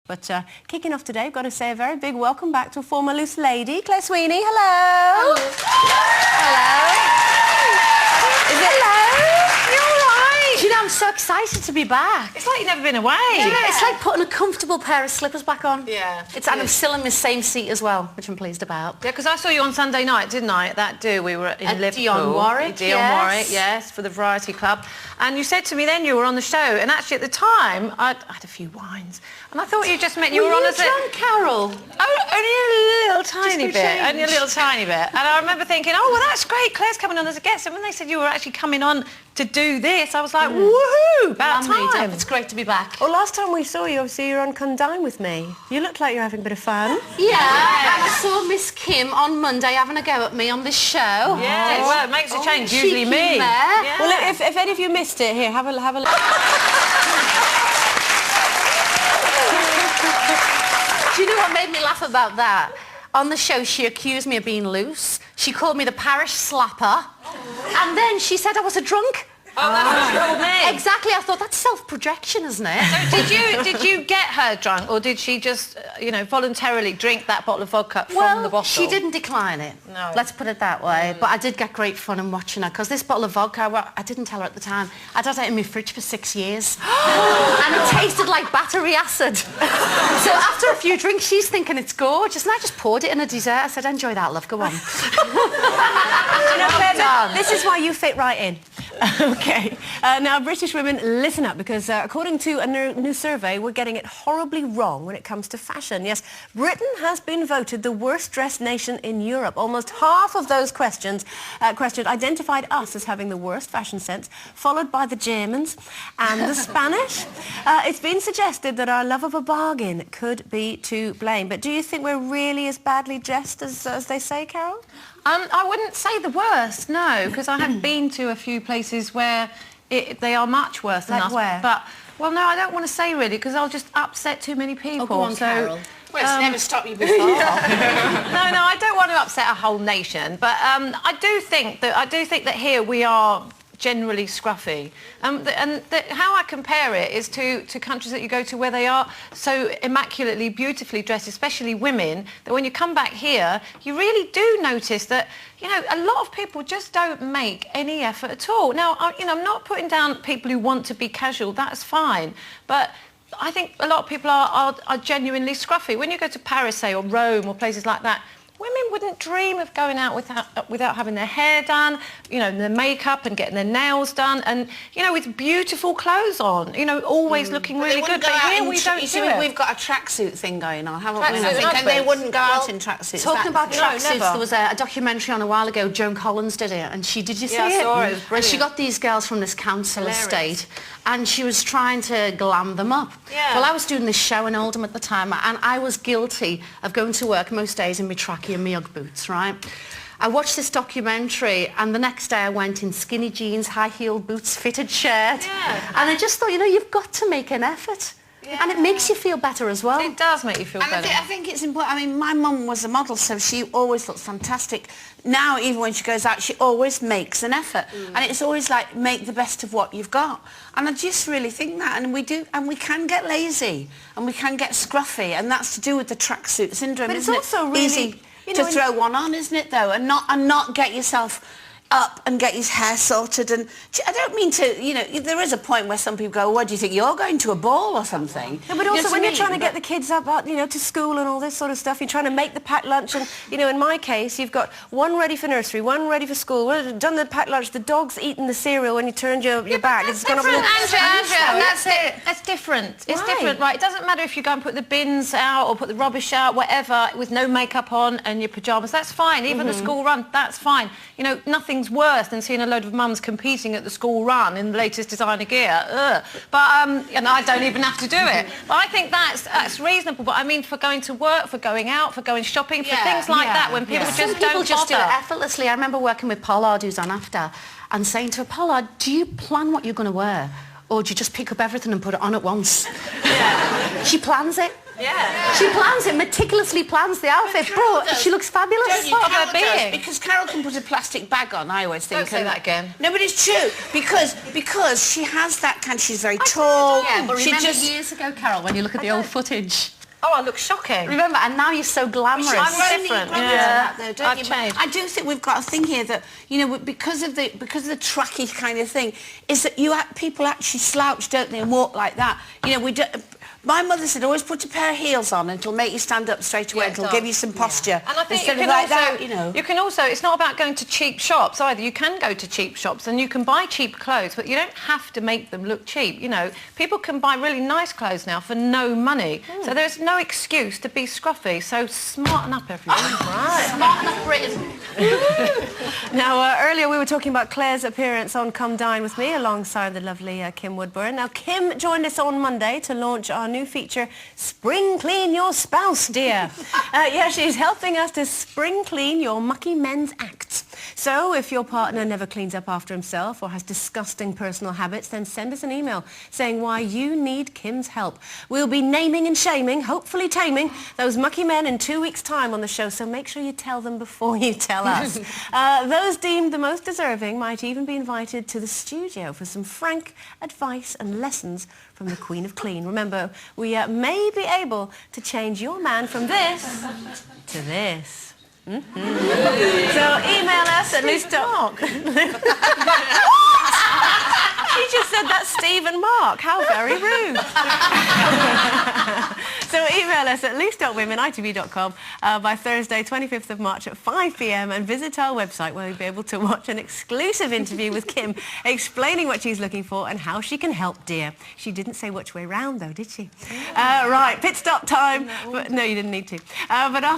But kicking off today, I've got to say a very big welcome back to a former loose lady, Claire Sweeney. Hello. Hello. Hello. You all right? Do you know, I'm so excited to be back. It's like you've never been away. Yeah. It's like putting a comfortable pair of slippers back on. Yeah. And I'm still in the same seat as well, which I'm pleased about. Yeah, because I saw you on Sunday night, didn't I, at that do? We were in Liverpool. Dionne Warwick, Warwick, yes, for the Variety Club. And you said to me then you were on the show, and actually at the time, I'd had a few wines. And I thought you just meant you were on as a... drunk, Carol? Only a little tiny bit. Only a little tiny bit. And I remember thinking, oh, well, that's great. Claire's coming on as a guest. And when they said you were actually coming on to do this, I was like, woohoo, about time. It's great to be back. Well, last time we saw you, obviously, you were on Come Dine With Me. You looked like you're having a bit of fun. Yeah, and I saw Miss Kim on Monday having a go at me on this show. Yeah, well, it makes a change. Usually me. Yeah. Well, if any of you missed it, here, have a look. Do you know what made me laugh about that? On the show, she accused me of being loose. She called me the parish slapper. And then she said I was a drunk. Oh, that's what she called me. Exactly. I thought, that's self-projection, isn't it? So did you get her drunk, or did she just, voluntarily drink that bottle of vodka from the bottle? She didn't decline it. No. Let's put it that way. But I did get great fun in watching her, because this bottle of vodka, well, I didn't tell her at the time, I'd had it in my fridge for 6 years. And it tasted like battery acid. So after a few drinks, she's thinking it's gorgeous, and I just poured it in a dessert. I said, enjoy that, love, go on. Claire, this is why you fit right in. Okay. Now, British women, listen up, because according to a new survey, we're getting it horribly wrong when it comes to fashion. Yes, Britain has been voted the worst-dressed nation in Europe. Almost half of those questioned identified us as having the worst fashion sense, followed by the Germans and the Spanish. It's been suggested that our love of a bargain could be to blame. But do you think we're really as badly dressed as they say, Carol? I wouldn't say the worst, no, because I have been to a few places where they are much worse than us. Where? But, well, no, I don't want to say really, because I'll just upset too many people. Oh, go on, Carol. Well, it's never stopped you before. No, I don't want to upset a whole nation, but I do think that here we are generally scruffy. How I compare it is to countries that you go to where they are so immaculately, beautifully dressed, especially women, that when you come back here, you really do notice that, a lot of people just don't make any effort at all. Now, I'm not putting down people who want to be casual, that's fine, but I think a lot of people are genuinely scruffy. When you go to Paris, say, or Rome, or places like that, women wouldn't dream of going out without having their hair done, their makeup and getting their nails done, and, with beautiful clothes on, always looking really good. But here we don't do it. We've got a tracksuit thing going on, haven't we? And they wouldn't go out in tracksuits. Talking about tracksuits, never. there was a documentary on a while ago, Joan Collins did it, and did you see it? I saw it, it was And brilliant. she got these girls from this council estate, and she was trying to glam them up. Yeah. Well, I was doing this show in Oldham at the time, and I was guilty of going to work most days in my trackie and my Ugg boots, right? I watched this documentary, and the next day I went in skinny jeans, high-heeled boots, fitted shirt. Yeah. And I just thought, you've got to make an effort. Yeah. And it makes you feel better as well. It does make you feel better. I think it's important. My mum was a model, so she always looks fantastic. Now, even when she goes out, she always makes an effort. And it's always like, make the best of what you've got. And I just really think that, and we do, and we can get lazy, and we can get scruffy, and that's to do with the tracksuit syndrome, But it's isn't also it? really... Easy to throw one on, isn't it, though? And not get yourself up and get his hair sorted. And I don't mean to, there is a point where some people go, what do you think, you're going to a ball or something? No, but also when you're trying to get the kids up, to school and all this sort of stuff, you're trying to make the packed lunch, and, in my case, you've got one ready for nursery, one ready for school, done the packed lunch, the dog's eaten the cereal when you turned your back. That's It's gone different, off Andrea, that's it. That's different. It's Why? different, right? It doesn't matter if you go and put the bins out or put the rubbish out, whatever, with no makeup on and your pyjamas. That's fine. Even the school run, that's fine. Nothing's worse than seeing a load of mums competing at the school run in the latest designer gear. Ugh. But I don't even have to do it. But I think that's reasonable. But I mean, for going to work, for going out, for going shopping, for things like that, when people just Some people don't just do it bother. effortlessly. I remember working with Pollard, who's on After, and saying to her, Pollard, do you plan what you're going to wear? Or do you just pick up everything and put it on at once? Yeah. She plans it. Yeah. She plans it, meticulously plans the outfit, but she looks fabulous. Don't you? part of her Carol does, being. because Carol can put a plastic bag on, I always think. Don't say that again. No, but it's true, because she has that kind, she's very tall. Yeah, but she remember just... years ago, Carol, when you look at the old footage, Oh, I look shocking. Remember, and now you're so glamorous. I'm different. I've changed. I do think we've got a thing here that, you know, because of the tracky kind of thing, is that people actually slouch, don't they, and walk like that. You know, we do. My mother said, always put a pair of heels on and it'll make you stand up straight away. It'll give you some posture. And I think instead you can of like also, that, you know. You can also, it's not about going to cheap shops either. You can go to cheap shops and you can buy cheap clothes, but you don't have to make them look cheap. You know, people can buy really nice clothes now for no money. So there's no excuse to be scruffy. So smarten up, everyone. Right. Smarten up, Britain. Now, earlier we were talking about Claire's appearance on Come Dine With Me alongside the lovely Kim Woodburn. Now, Kim joined us on Monday to launch our new feature, Spring Clean Your Spouse, Dear. Yeah, she's helping us to spring clean your mucky men's acts. So if your partner never cleans up after himself or has disgusting personal habits, then send us an email saying why you need Kim's help. We'll be naming and shaming, hopefully taming, those mucky men in 2 weeks' time on the show, so make sure you tell them before you tell us. Those deemed the most deserving might even be invited to the studio for some frank advice and lessons from the Queen of Clean. Remember, we may be able to change your man from this to this. So email us at loose.mark. She just said that's Steve and Mark. How very rude. So email us at loose.women@itv.com by Thursday, 25th of March at 5 p.m. and visit our website where you'll be able to watch an exclusive interview with Kim explaining what she's looking for and how she can help, dear. She didn't say which way round, though, did she? Right, pit stop time. But, no, you didn't need to. But after